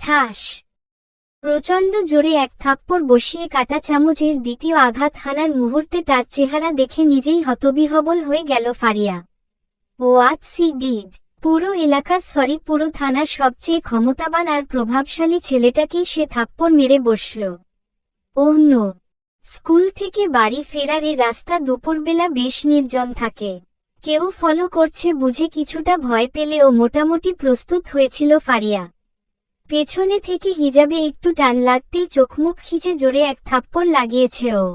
ঠাস প্রচণ্ড জোরে এক থাপ্পড় বসিয়ে কাঁটা চামচের দ্বিতীয় আঘাত হানার মুহূর্তে তার চেহারা দেখে নিজেই হতবিহ্বল হয়ে গেল ফারিয়া। What she did? পুরো এলাকার পুরো থানার সবচেয়ে ক্ষমতাবান আর প্রভাবশালী ছেলেটাকেই সে থাপ্পড় মেরে বসল। Oh no! স্কুল থেকে বাড়ি ফেরার এ রাস্তা দুপুরবেলা বেশ নির্জন থাকে। কেউ ফলো করছে বুঝে কিছুটা ভয় পেলেও মোটামুটি প্রস্তুত হয়েছিল ফারিয়া। পেছনে থেকে হিজাবে একটু টান লাগতেই চোখমুখ খিচে জোরে এক থাপ্পড় লাগিয়েছে ও।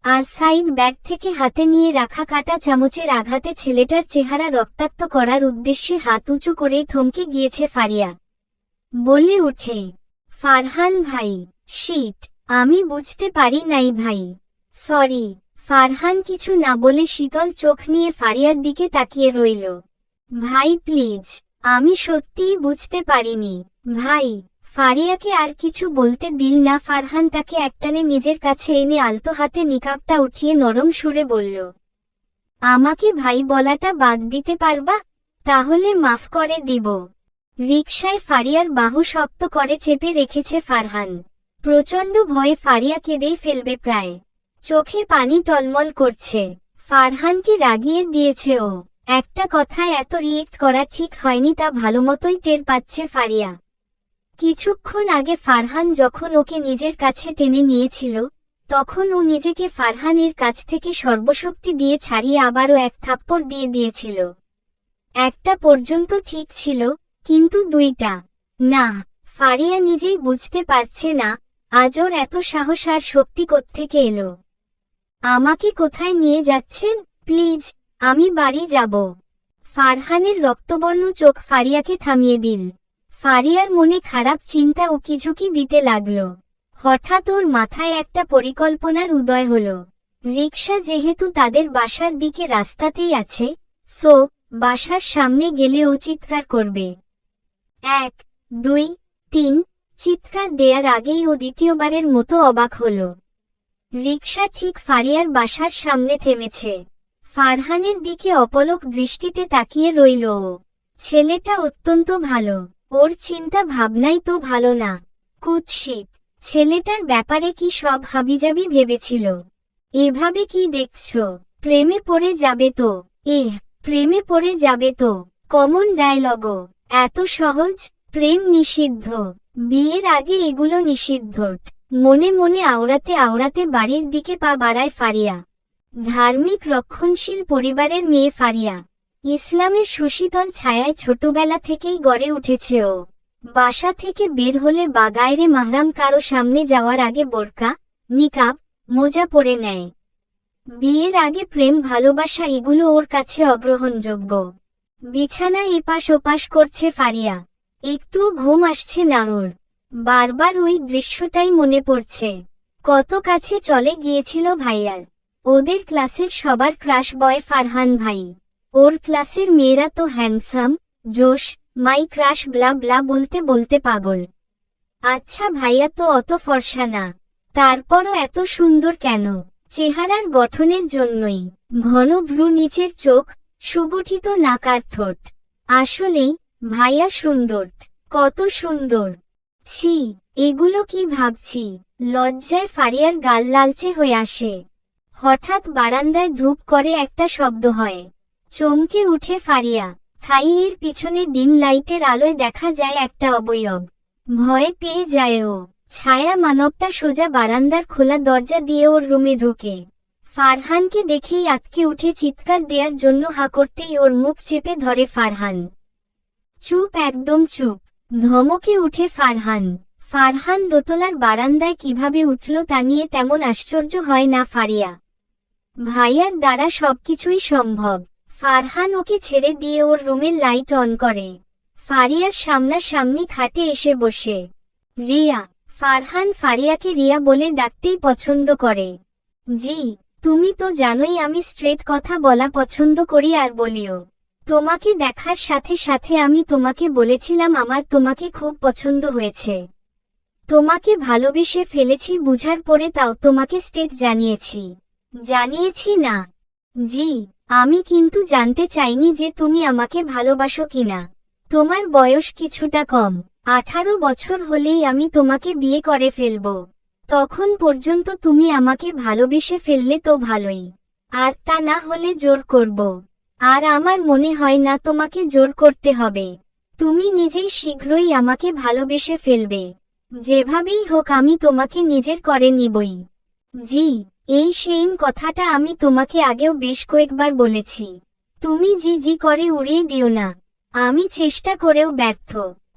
আর সাইড ব্যাগ থেকে হাতে নিয়ে রাখা কাটা চামচের আঘাতে ছেলেটার চেহারা রক্তাক্ত করার উদ্দেশ্যে হাত উঁচু করেই থমকে গিয়েছে ফারিয়া। বলে উঠে, ফারহান ভাই, শিট, আমি বুঝতে পারি নাই ভাই, সরি। ফারহান কিছু না বলে শীতল চোখ নিয়ে ফারিয়ার দিকে তাকিয়ে রইল। ভাই প্লিজ, আমি সত্যিই বুঝতে পারিনি ভাই। ফারিয়াকে আর কিছু বলতে দিল না। ফারহান তাকে একটানে নিজের কাছে এনে আলতো হাতে নিকাবটা উঠিয়ে নরম সুরে বলল, আমাকে ভাই বলাটা বাদ দিতে পারবা? তাহলে মাফ করে দিব। রিকশায় ফারিয়ার বাহু শক্ত করে চেপে রেখেছে ফারহান। প্রচণ্ড ভয়ে ফারিয়া কেঁদেই ফেলবে প্রায়। চোখে পানি টলমল করছে। ফারহানকে রাগিয়ে দিয়েছে ও। একটা কথায় এত রিয়েক্ট করা ঠিক হয়নি তা ভালোমতোই টের পাচ্ছে ফারিয়া। কিছুক্ষণ আগে ফারহান যখন ওকে নিজের কাছে টেনে নিয়েছিল, তখন ও নিজেকে ফারহানের কাছ থেকে সর্বশক্তি দিয়ে ছাড়িয়ে আবারও এক থাপ্পড় দিয়ে দিয়েছিল। একটা পর্যন্ত ঠিক ছিল, কিন্তু দুইটা না। ফারিয়া নিজেই বুঝতে পারছে না আজ ওর এত সাহস আর শক্তি কোত্থেকে এলো। আমাকে কোথায় নিয়ে যাচ্ছেন? প্লিজ, আমি বাড়ি যাব। ফারহানের রক্তবর্ণ চোখ ফারিয়াকে থামিয়ে দিল। ফারিয়ার মনে খারাপ চিন্তা উকিঝুঁকি দিতে লাগল। হঠাৎ ওর মাথায় একটা পরিকল্পনার উদয় হল। রিকশা যেহেতু তাদের বাসার দিকে রাস্তাতেই আছে, সো বাসার সামনে গেলে ও চিৎকার করবে। 1, 2, 3 চিৎকার দেয়ার আগেই ও দ্বিতীয়বারের মতো অবাক হল। রিকশা ঠিক ফারিয়ার বাসার সামনে থেমেছে। ফারহানের দিকে অপলক দৃষ্টিতে তাকিয়ে রইল ও। ছেলেটা অত্যন্ত ভালো, ওর চিন্তা ভাবনাই তো ভালো না। কুৎসিত ছেলেটার ব্যাপারে কি সব হাবিজাবি ভেবেছিল। এভাবে কি দেখছো? প্রেমে পড়ে যাবে তো। প্রেমে পড়ে যাবে তো কমন ডায়লগও। এত সহজ? প্রেম নিষিদ্ধ, বিয়ের আগে এগুলো নিষিদ্ধ। মনে মনে আওড়াতে আওড়াতে বাড়ির দিকে পা বাড়ায় ফারিয়া। ধার্মিক রক্ষণশীল পরিবারের মেয়ে ফারিয়া। ইসলামের সুশীতল ছায়ায় ছোটবেলা থেকেই গড়ে উঠেছে ও। বাসা থেকে বের হলে বা গায়রে মাহরাম কারো সামনে যাওয়ার আগে বোরকা, নিকাব, মোজা পরে নেয়। বিয়ের আগে প্রেম ভালোবাসা এগুলো ওর কাছে অগ্রহণযোগ্য। বিছানায় এপাশ ওপাশ করছে ফারিয়া। একটুও ঘুম আসছে না ওর। বারবার ওই দৃশ্যটাই মনে পড়ছে। কত কাছে চলে গিয়েছিল ভাইয়ার। ওদের ক্লাসের সবার ক্রাশ বয় ফারহান ভাই। ওর ক্লাসের মেয়েরা তো হ্যান্ডসাম, জোশ, মাই ক্রাশ ব্লা ব্লা বলতে বলতে পাগল। আচ্ছা ভাইয়া তো অত ফর্সা না, তারপরও এত সুন্দর কেন? চেহারার গঠনের জন্যই। ঘন ভ্রু, নিচের চোখ, সুগঠিত নাক আর ঠোঁট। আসলেই ভাইয়া সুন্দর, কত সুন্দর। ছি, এগুলো কি ভাবছি। লজ্জায় ফারিয়ার গাল লালচে হয়ে আসে। হঠাৎ বারান্দায় ধূপ করে একটা শব্দ হয়। চমকে উঠে ফারিয়া। থাইয়ের পিছনে ডিম লাইটের আলোয় দেখা যায় একটা অবয়ব। ভয়ে পেয়ে যায় ও। ছায়া মানবটা সোজা বারান্দার খোলা দরজা দিয়ে ওর রুমে ঢোকে। ফারহানকে দেখেই আঁতকে উঠে চিৎকার দেওয়ার জন্য হা করতেই ওর মুখ চেপে ধরে ফারহান। চুপ, একদম চুপ। ধমকে উঠে ফারহান। ফারহান দোতলার বারান্দায় কিভাবে উঠল তা নিয়ে তেমন আশ্চর্য হয় না ফারিয়া। ভাইয়ার দ্বারা সবকিছুই সম্ভব। ফারহান ওকে ছেড়ে দিয়ে ওর রুমের লাইট অন করে। ফারিয়ার সামনাসামনি খাটে এসে বসে। রিয়া। ফারহান ফারিয়াকে রিয়া বলে ডাকতেই পছন্দ করে। জি, তুমি তো জানোই আমি স্ট্রেট কথা বলা পছন্দ করি আর বলিও। তোমাকে দেখার সাথে সাথে আমি তোমাকে বলেছিলাম আমার তোমাকে খুব পছন্দ হয়েছে। তোমাকে ভালোবেসে ফেলেছি বুঝার পরে তাও তোমাকে স্টেট জানিয়েছি না? জি, আমি কিন্তু জানতে চাইনি যে তুমি আমাকে ভালোবাসো কিনা। তোমার বয়স কিছুটা কম, 18 বছর হলেই আমি তোমাকে বিয়ে করে ফেলব। তখন পর্যন্ত তুমি আমাকে ভালোবেসে ফেললে তো ভালোই, আর তা না হলে জোর করব। আর আমার মনে হয় না তোমাকে জোর করতে হবে, তুমি নিজেই শীঘ্রই আমাকে ভালোবেসে ফেলবে। যেভাবেই হোক আমি তোমাকে নিজের করে নিবই। জি, এই সেইম কথাটা আমি তোমাকে আগেও বেশ কয়েকবার বলেছি। তুমি জি জি করে উড়িয়ে দিও না। আমি চেষ্টা করেও ব্যর্থ।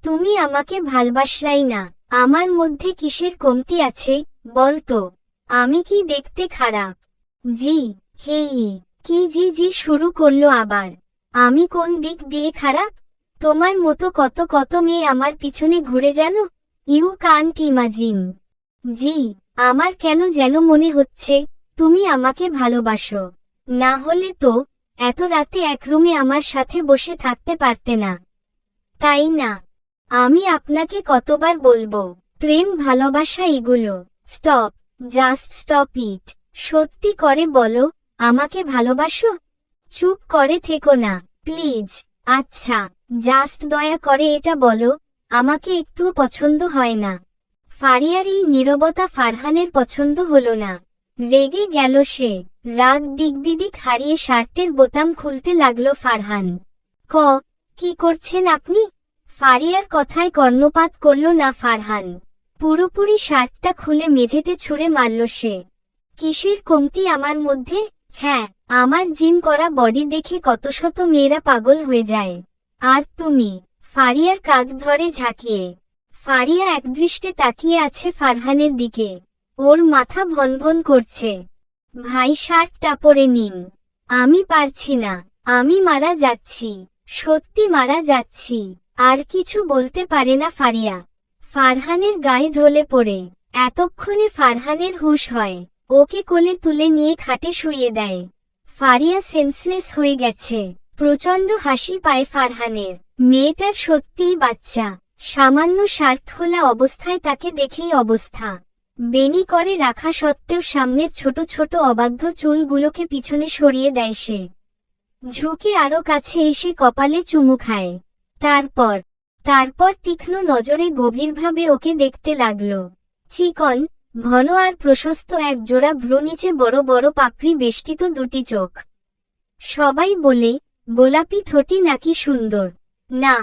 তুমি আমাকে ভালবাসলাই না। আমার মধ্যে কিসের কমতি আছে বল তো? আমি কি দেখতে খারাপ? জি, হেই, কি জি জি শুরু করলো আবার? আমি কোন দিক দিয়ে খারাপ? তোমার মতো কত কত মেয়ে আমার পিছনে ঘুরে জানো? You can't imagine. জি, আমার কেন যেন মনে হচ্ছে তুমি আমাকে ভালোবাসো। না হলে তো এত রাতে এক রুমে আমার সাথে বসে থাকতে পারতে না, তাই না? আমি আপনাকে কতবার বলবো, প্রেম ভালোবাসা এগুলো স্টপ, জাস্ট স্টপ ইট। সত্যি করে বলো, আমাকে ভালোবাসো? চুপ করে থেকো না প্লিজ। আচ্ছা, জাস্ট দয়া করে এটা বলো, আমাকে একটুও পছন্দ হয় না। ফারিয়ার এই নীরবতা ফারহানের পছন্দ হলো না। রেগে গেল সে। রাগ দিকবিদিক হারিয়ে শার্টের বোতাম খুলতে লাগলো ফারহান। কি করছেন আপনি? ফারিয়ার কথায় কর্ণপাত করল না ফারহান। পুরোপুরি শার্টটা খুলে মেঝেতে ছুঁড়ে মারল সে। কিসের কমতি আমার মধ্যে? হ্যাঁ, আমার জিম করা বডি দেখে কত শত মেয়েরা পাগল হয়ে যায়। আর তুমি? ফারিয়ার কাঁধ ধরে ঝাঁকিয়ে। ফারিয়া একদৃষ্টে তাকিয়ে আছে ফারহানের দিকে। ওর মাথা ভনভন করছে। ভাই শার্টটা পরে নিন। আমি পারছি না, আমি মারা যাচ্ছি, সত্যি মারা যাচ্ছি। আর কিছু বলতে পারে না ফারিয়া। ফারহানের গায়ে ঢলে পড়ে। এতক্ষণে ফারহানের হুঁশ হয়। ওকে কোলে তুলে নিয়ে খাটে শুইয়ে দেয়। ফারিয়া সেন্সলেস হয়ে গেছে। প্রচণ্ড হাসি পায় ফারহানের। মেয়েটার সত্যিই বাচ্চা। সামান্য শার্ট খোলা অবস্থায় তাকে দেখেই অবস্থা। বেনি করে রাখা সত্ত্বেও সামনের ছোট ছোট অবাধ্য চুলগুলোকে পিছনে সরিয়ে দেয় সে। ঝুঁকে আরো কাছে এসে কপালে চুমু খায়। তারপর তীক্ষ্ণ নজরে গভীরভাবে ওকে দেখতে লাগল। চিকন, ঘন আর প্রশস্ত এক জোড়া ভ্রু, নিচে বড় বড় পাপড়ি বেষ্টিত দুটি চোখ। সবাই বলে গোলাপি ঠোঁটি নাকি সুন্দর। না,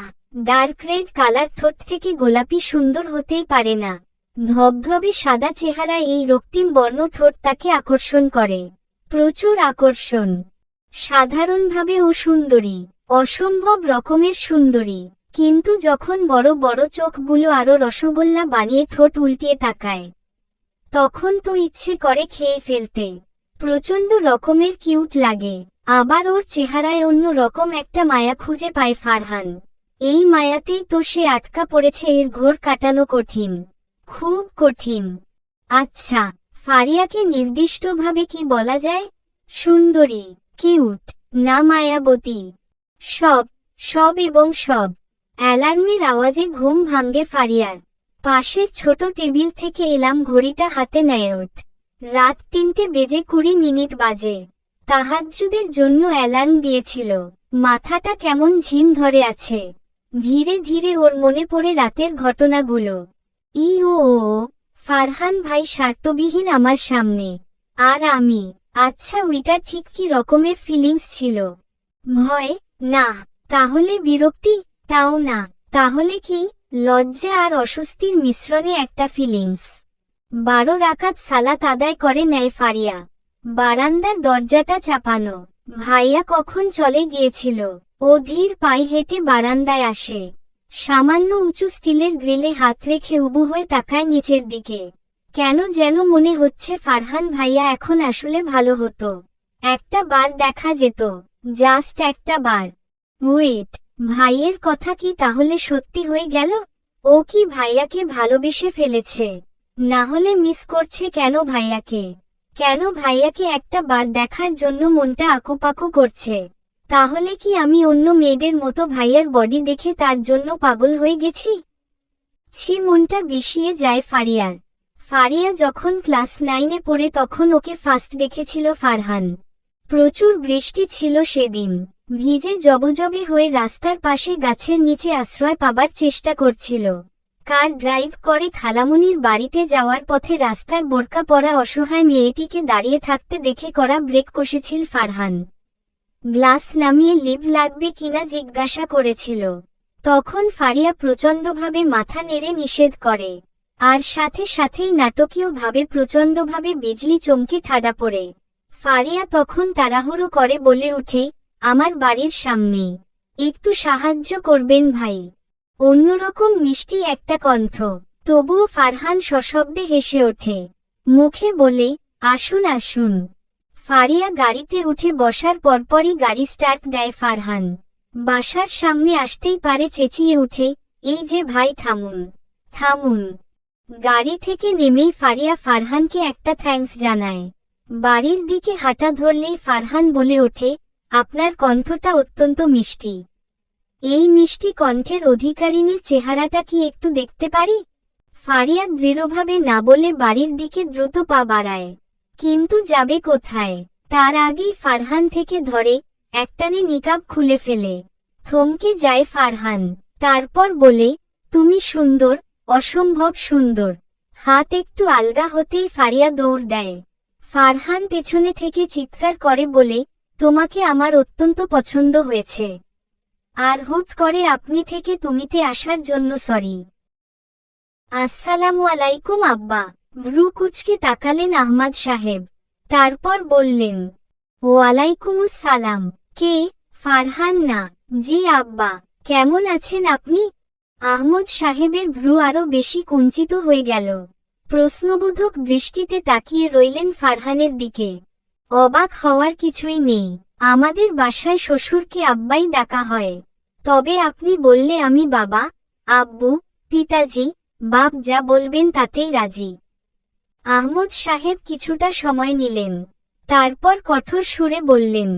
ডার্ক রেড কালার ঠোঁট থেকে গোলাপি সুন্দর হতেই পারে না। ধবধবে সাদা চেহারা এই রক্তিম বর্ণ ঠোঁট তাকে আকর্ষণ করে। প্রচুর আকর্ষণ। সাধারণভাবে ও সুন্দরী, অসম্ভব রকমের সুন্দরী। কিন্তু যখন বড় বড় চোখগুলো আরো রসগোল্লা বানিয়ে ঠোঁট উল্টিয়ে তাকায়, তখন তো ইচ্ছে করে খেয়ে ফেলতে। প্রচণ্ড রকমের কিউট লাগে। আবার ওর চেহারায় অন্য রকম একটা মায়া খুঁজে পায় ফারহান। এই মায়াতেই তো সে আটকা পড়েছে। এর ঘোর কাটানো কঠিন, খুব কঠিন। আচ্ছা, ফারিয়াকে নির্দিষ্টভাবে কি বলা যায়? সুন্দরী, কিউট, না মায়াবতী? সব এবং সব। অ্যালার্মের আওয়াজে ঘুম ভাঙ্গে ফারিয়ার। পাশের ছোট টেবিল থেকে এলাম ঘড়িটা হাতে নেয় ওঠ। রাত 3:20 বাজে। তাহাজ্জুদের জন্য অ্যালার্ম দিয়েছিল। মাথাটা কেমন ঝিম ধরে আছে। ধীরে ধীরে ওর মনে পড়ে রাতের ঘটনাগুলো। ও ফারহান ভাই শার্টবিহীন আমার সামনে, আর আমি। আচ্ছা, ওইটা ঠিক কি রকমের ফিলিংস ছিল? ভয়? না। তাহলে বিরক্তি? তাও না। তাহলে কি? লজ্জা আর অস্বস্তির মিশ্রণে একটা ফিলিংস। 12 রাকাত সালাত আদায় করে নেয় ফারিয়া। বারান্দার দরজাটা চাপানো। ভাইয়া কখন চলে গিয়েছিল। ও ধীর পায়ে হেঁটে বারান্দায় আসে। সামান্য উঁচু স্টিলের গ্রিলে হাত রেখে উবু হয়ে তাকায় নিচের দিকে। কেন যেন মনে হচ্ছে ফারহান ভাইয়া এখন আসলে ভালো হতো। একটা বার দেখা যেত, জাস্ট একটা বার। ওয়েট, ভাইয়ের কথা কি তাহলে সত্যি হয়ে গেল? ও কি ভাইয়াকে ভালোবেসে ফেলেছে? না হলে মিস করছে কেন ভাইয়াকে? কেন ভাইয়াকে একটা বার দেখার জন্য মনটা আকুপাকু করছে? তাহলে কি আমি অন্য মেয়েদের মতো ভাইয়ার বডি দেখে তার জন্য পাগল হয়ে গেছি? মনটা বিষিয়ে যায় ফারিয়ার। ফারিয়া যখন ক্লাস 9-এ পড়ে তখন ওকে ফার্স্ট দেখেছিল ফারহান। প্রচুর বৃষ্টি ছিল সেদিন। ভিজে জবজবে হয়ে রাস্তার পাশে গাছের নিচে আশ্রয় পাবার চেষ্টা করছিল। কার ড্রাইভ করে খালামুনির বাড়িতে যাওয়ার পথে রাস্তায় বোরকা পরা অসহায় মেয়েটিকে দাঁড়িয়ে থাকতে দেখে করা ব্রেক কষেছিল ফারহান। গ্লাস নামিয়ে লিভ লাগবে কিনা জিজ্ঞাসা করেছিল। তখন ফারিয়া প্রচণ্ডভাবে মাথা নেড়ে নিষেধ করে, আর সাথে সাথেই নাটকীয়ভাবে প্রচণ্ডভাবে বিজলি চমকে ঠাডা পড়ে। ফারিয়া তখন তাড়াহুড়ো করে বলে ওঠে, আমার বাড়ির সামনে, একটু সাহায্য করবেন ভাই। অন্যরকম মিষ্টি একটা কণ্ঠ, তবুও ফারহান সশব্দে হেসে ওঠে, মুখে বলে, আসুন আসুন। ফারিয়া গাড়িতে উঠে বসার পরপরই গাড়ি স্টার্ট দেয় ফারহান। বাসার সামনে আসতেই পারে চেঁচিয়ে উঠে, এই যে ভাই, থামুন থামুন। গাড়ি থেকে নেমেই ফারিয়া ফারহানকে একটা থ্যাঙ্কস জানায়। বাড়ির দিকে হাঁটা ধরলেই ফারহান বলে ওঠে, আপনার কণ্ঠটা অত্যন্ত মিষ্টি। এই মিষ্টি কণ্ঠের অধিকারিণীর চেহারাটা কি একটু দেখতে পারি? ফারিয়া দৃঢ়ভাবে না বলে বাড়ির দিকে দ্রুত পা বাড়ায়। কিন্তু যাবে কোথায়, তার আগেই ফারহান থেকে ধরে একটানে নিকাব খুলে ফেলে। থমকে যায় ফারহান, তারপর বলে, তুমি সুন্দর, অসম্ভব সুন্দর। হাত একটু আলগা হতেই ফারিয়া দৌড় দেয়। ফারহান পেছনে থেকে চিৎকার করে বলে, তোমাকে আমার অত্যন্ত পছন্দ হয়েছে। আর হুট করে আপনি থেকে তুমিতে আসার জন্য সরি। আসসালামু আলাইকুম আব্বা। ভ্রু কুচকে তাকালেন আহমদ সাহেব, তারপর বললেন, ওয়ালাইকুমুস সালাম। কে? ফারহান না? জি আব্বা। কেমন আছেন আপনি? আহমদ সাহেবের ভ্রু আরো বেশি কুঞ্চিত হয়ে গেল। প্রশ্নবোধক দৃষ্টিতে তাকিয়ে রইলেন ফারহানের দিকে। অবাক হওয়ার কিছুই নেই, আমাদের বাসায় শ্বশুরকে আব্বাই ডাকা হয়। তবে আপনি বললে আমি বাবা, আব্বু, পিতাজি, বাপ যা বলবেন তাতেই রাজি। আহমদ সাহেব কিছুটা সময় নিলেন, তারপর কঠোর সুরে বললেন,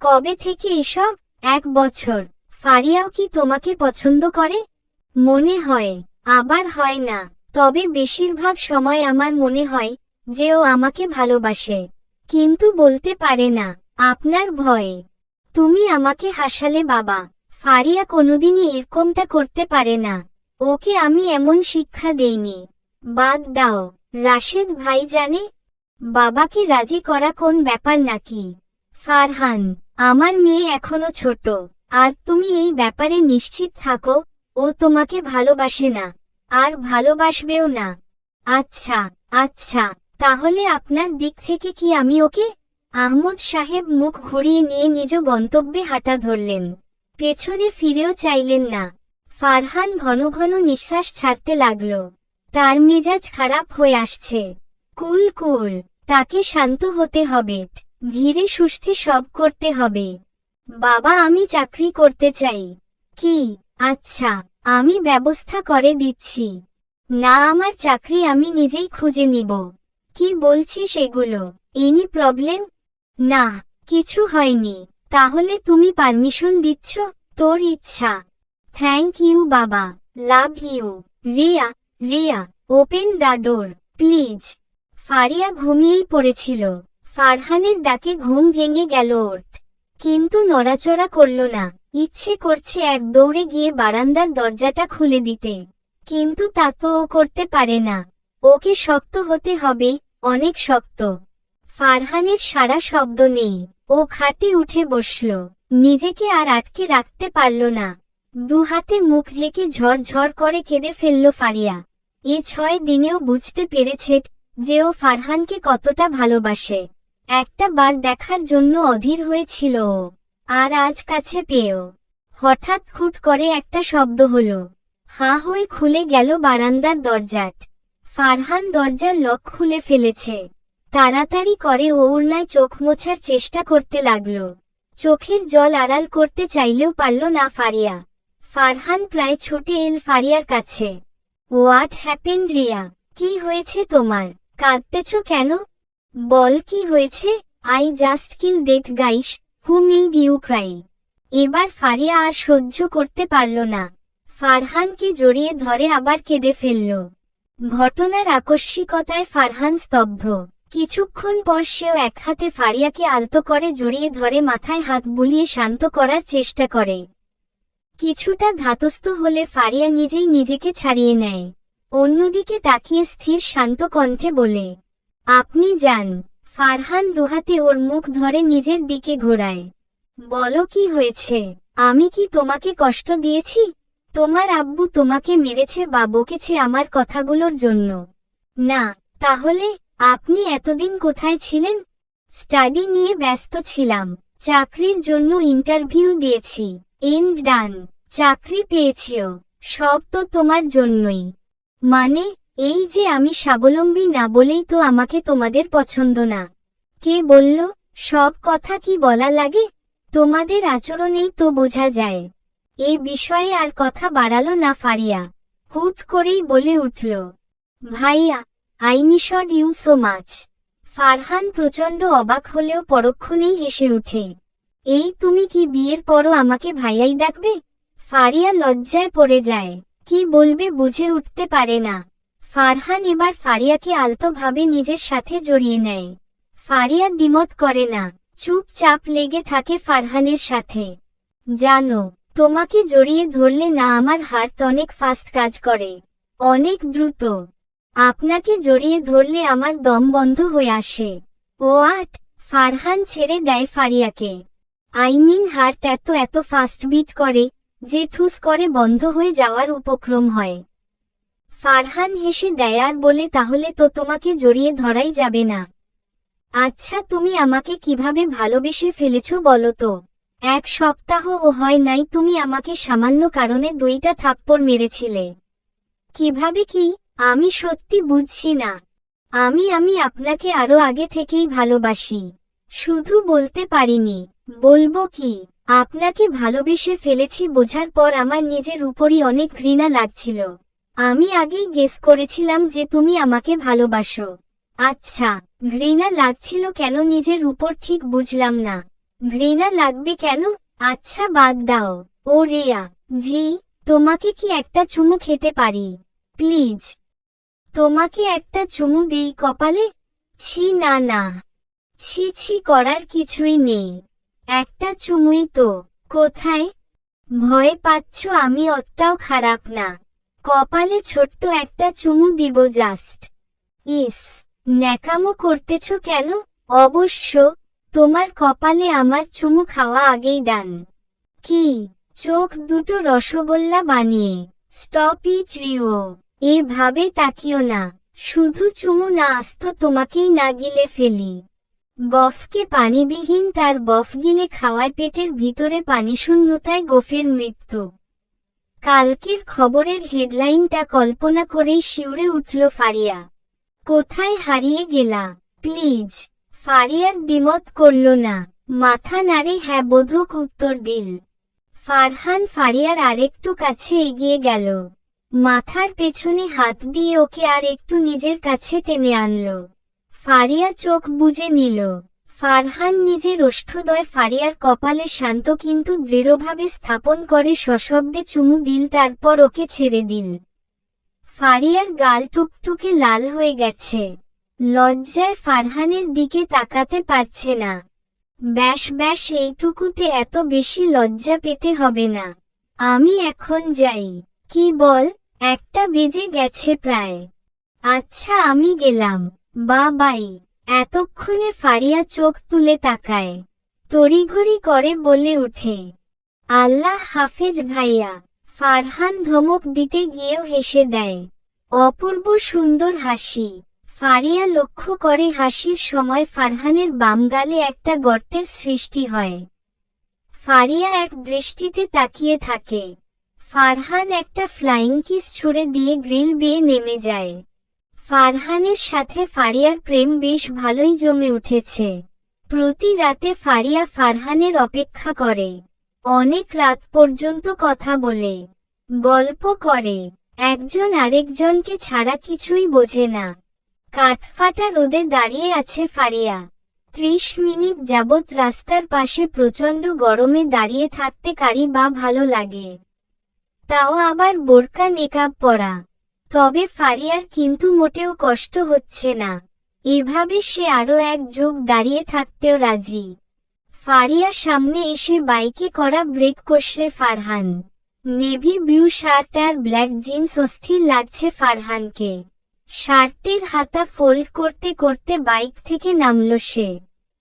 কবে থেকে এসব? 1 বছর। ফারিয়াও কি তোমাকে পছন্দ করে? মনে হয়, আবার হয় না। তবে বেশিরভাগ সময় আমার মনে হয় যে ও আমাকে ভালোবাসে, কিন্তু বলতে পারে না। আপনার ভয়ে তুমি আমাকে হাসালে বাবা। ফারিয়া কোনোদিনই এরকমটা করতে পারে না, ওকে আমি এমন শিক্ষা দেইনি। বাদ দাও, রাশেদ ভাই জানে? বাবাকে রাজি করা কোন ব্যাপার নাকি? ফারহান, আমার মেয়ে এখনো ছোট, আর তুমি এই ব্যাপারে নিশ্চিত থাকো, ও তোমাকে ভালোবাসে না, আর ভালোবাসবেও না। আচ্ছা আচ্ছা, তাহলে আপনার দিক থেকে কি আমি ওকে? আহমদ সাহেব মুখ ঘুরিয়ে নিয়ে নিজ গন্তব্যে হাঁটা ধরলেন, পেছনে ফিরেও চাইলেন না। ফারহান ঘন ঘন নিঃশ্বাস ছাড়তে লাগল, তার মেজাজ খারাপ হয়ে আসছে। কুল কুল, তাকে শান্ত হতে হবে, ধীরে সুস্থে সব করতে হবে। বাবা আমি চাকরি করতে চাই। কি? আচ্ছা, আমি ব্যবস্থা করে দিচ্ছি। না, আমার চাকরি আমি নিজেই খুঁজে নিব। কি বলছিস এগুলো? Any problem? না, কিছু হয়নি। তাহলে তুমি পারমিশন দিচ্ছ? তোর ইচ্ছা। থ্যাংক ইউ বাবা, love you. Riya, Riya, open the door please. Faria ঘুমিয়েই পড়েছিল। ফারহানের ডাকে ঘুম ভেঙে গেল ওর, কিন্তু নড়াচড়া করল না। ইচ্ছে করছে এক দৌড়ে গিয়ে বারান্দার দরজাটা খুলে দিতে, কিন্তু তা তো ও করতে পারে না। ওকে শক্ত হতে হবে, অনেক শক্ত। ফারহানের সারা শব্দ নেই। ও খাটে উঠে বসল, নিজেকে আর আটকে রাখতে পারল না। দুহাতে মুখ ঢেকে ঝরঝর করে কেঁদে ফেলল ফারিয়া। এ 6 দিনেও বুঝতে পেরেছে যে ও ফারহানকে কতটা ভালোবাসে। একটা বার দেখার জন্য অধীর হয়েছিল ও, আর আজ কাছে পেয়েও। হঠাৎ খুট করে একটা শব্দ হলো, হাঁ হয়ে খুলে গেল বারান্দার দরজাট। ফারহান দরজার লক খুলে ফেলেছে। তাড়াতাড়ি করে ও ওড়নায় চোখ মোছার চেষ্টা করতে লাগল। চোখের জল আড়াল করতে চাইলেও পারল না ফারিয়া। ফারহান প্রায় ছুটে এল ফারিয়ার কাছে। What happened Riya? কি হয়েছে তোমার? কাঁদতেছ কেন? বল কি হয়েছে? I just kill that guys who made you cry. এবার ফারিয়া আর সহ্য করতে পারল না। ফারহানকে জড়িয়ে ধরে আবার কেঁদে ফেলল। ঘটনার আকস্মিকতায় ফারহান স্তব্ধ। কিছুক্ষণ পর সেও এক হাতে ফারিয়াকে আলতো করে জড়িয়ে ধরে মাথায় হাত বুলিয়ে শান্ত করার চেষ্টা করে। কিছুটা ধাতস্থ হলে ফারিয়া নিজেই নিজেকে ছাড়িয়ে নেয়। অন্যদিকে তাকিয়ে স্থির শান্ত কণ্ঠে বলে, আপনি যান। ফারহান দুহাতে ওর মুখ ধরে নিজের দিকে ঘোরায়। বলো কি হয়েছে? আমি কি তোমাকে কষ্ট দিয়েছি? তোমার আব্বু তোমাকে মেরেছে বা বকেছে আমার কথাগুলোর জন্য? না। তাহলে আপনি এতদিন কোথায় ছিলেন? স্টাডি নিয়ে ব্যস্ত ছিলাম। চাকরির জন্য ইন্টারভিউ দিয়েছি। এন্ড ডান। চাকরি পেয়েছিও। সব তো তোমার জন্যই। মানে, এই যে আমি স্বাবলম্বী না বলেই তো আমাকে তোমাদের পছন্দ না। কে বলল? সব কথা কি বলা লাগে? তোমাদের আচরণেই তো বোঝা যায়। এ বিষয়ে আর কথা বাড়ালো না ফারিয়া। হুট করেই বলে উঠল, ভাইয়া, I missed you so much. Farhan প্রচণ্ড অবাক হলেও পরক্ষণেই হেসে ওঠে। এই তুমি কি বিয়ের পরও আমাকে ভাইয়াই ডাকবে? ফারিয়া লজ্জায় পড়ে যায়। কি বলবে বুঝে উঠতে পারে না। ফারহান এবার ফারিয়াকে আলতোভাবে নিজের সাথে জড়িয়ে নেয়। ফারিয়া দ্বিমত করে না, চুপচাপ লেগে থাকে ফারহানের সাথে। জানো, তোমাকে জড়িয়ে ধরলে না আমার হার্ট অনেক ফাস্ট কাজ করে, অনেক দ্রুত। আপনাকে জড়িয়ে ধরলে আমার দম বন্ধ হয়ে আসে। ওয়াট? ফারহান ছেড়ে দেয় ফারিয়াকে। আই মিন হার্ট এত ফাস্ট বিট করে যে ঠুস করে বন্ধ হয়ে যাওয়ার উপক্রম হয়। ফারহান হেসে দেয় আর বলে, তাহলে তো তোমাকে জড়িয়ে ধরাই যাবে না। আচ্ছা, তুমি আমাকে কিভাবে ভালোবেসে ফেলেছো বলো তো? 1 সপ্তাহও হয় নাই তুমি আমাকে সামান্য কারণে 2টা থাপ্পড় মেরেছিলে। কিভাবে কি? আমি সত্যি বুঝছি না। আমি আপনাকে আরো আগে থেকেই ভালোবাসি, শুধু বলতে পারিনি। বলবো কি? আপনাকে ভালোবেসে ফেলেছি বোঝার পর আমার নিজের উপরই অনেক ঘৃণা লাগছিল। আমি আগেই গেস করেছিলাম যে তুমি আমাকে ভালোবাসো। আচ্ছা, ঘৃণা লাগছিল কেন নিজের উপর ঠিক বুঝলাম না। ঘৃণা লাগবে কেন? আচ্ছা বাদ দাও। ও রিয়া জি, তোমাকে কি একটা চুমু খেতে পারি? প্লিজ। তোমাকে একটা চুমু দেই কপালে? ছি না না, ছি ছি করার কিছুই নেই। একটা চুমুই তো। কোথায়? ভয় পাচ্ছ? আমি অতটাও খারাপ না। কপালে ছোট্ট একটা চুমু দিব জাস্ট। ইস, ন্যাকামো করতেছ কেন? অবশ্য তোমার কপালে আমার চুমু খাওয়া আগেই ডান। কি? চোখ দুটো রসগোল্লা বানিয়ে? Stop it Rio. এভাবে তাকিও না। শুধু চুমু না, আস্ত তোমাকেই না গিলে ফেলি। গফকে পানিবিহীন তার বফ গিলে খাওয়ায় পেটের ভিতরে পানিশূন্যতায় গোফের মৃত্যু। কালকের খবরের হেডলাইনটা কল্পনা করেই শিউরে উঠল ফারিয়া। কোথায় হারিয়ে গেলা? প্লিজ। ফারিয়ার দ্বিমত করল না, মাথা নাড়ে হ্যাঁ বোধক উত্তর দিল। ফারহান ফারিয়ার আরেকটু কাছে এগিয়ে গেল, মাথার পেছনে হাত দিয়ে ওকে আর একটু নিজের কাছে টেনে আনল। ফারিয়া চোখ বুজে নিল। ফারহান নিজের ওষ্ঠদ্বয় ফারিয়ার কপালে শান্ত কিন্তু দৃঢ়ভাবে স্থাপন করে সশব্দে চুমু দিল, তারপর ওকে ছেড়ে দিল। ফারিয়ার গাল টুকটুকে লাল হয়ে গেছে। লজ্জায় ফারহানের দিকে তাকাতে পারছে না। ব্যাস ব্যাস, এইটুকুতে এত বেশি লজ্জা পেতে হবে না। আমি এখন যাই। কি বল? 1টা বেজে গেছে প্রায়। আচ্ছা আমি গেলাম, বা বাই। এতক্ষণে ফারিয়া চোখ তুলে তাকায়, তড়িঘড়ি করে বলে উঠে, আল্লাহ হাফেজ ভাইয়া। ফারহান ধমক দিতে গিয়েও হেসে দেয়, অপূর্ব সুন্দর হাসি। ফারিয়া লক্ষ্য করে হাসির সময় ফারহানের বাম গালে একটা গর্তের সৃষ্টি হয়। ফারিয়া এক দৃষ্টিতে তাকিয়ে থাকে। ফারহান একটা ফ্লাইং কিস ছুড়ে দিয়ে গ্রিল বেয়ে নেমে যায়। ফারহানের সাথে ফারিয়ার প্রেম বেশ ভালোই জমে উঠেছে। প্রতি রাতে ফারিয়া ফারহানের অপেক্ষা করে। অনেক রাত পর্যন্ত কথা বলে, গল্প করে। একজন আরেকজনকে ছাড়া কিছুই বোঝে না। কাঠফাটা রোদে দাঁড়িয়ে আছে ফারিয়া। 30 মিনিট যাবৎ রাস্তার পাশে প্রচণ্ড গরমে দাঁড়িয়ে থাকতে কারি বা ভালো লাগে, তাও আবার বোরকা নেকাব পরা। তবে ফারিয়ার কিন্তু মোটেও কষ্ট হচ্ছে না। এভাবে সে আরো 1 যুগ দাঁড়িয়ে থাকতেও রাজি। ফারিয়া সামনে এসে বাইকে করা ব্রেক কষলে ফারহান নেভি ব্লু শার্ট আর ব্ল্যাক জিন্স অস্থির লাগছে ফারহানকে। শার্টের হাতা ফোল্ড করতে করতে বাইক থেকে নামল সে।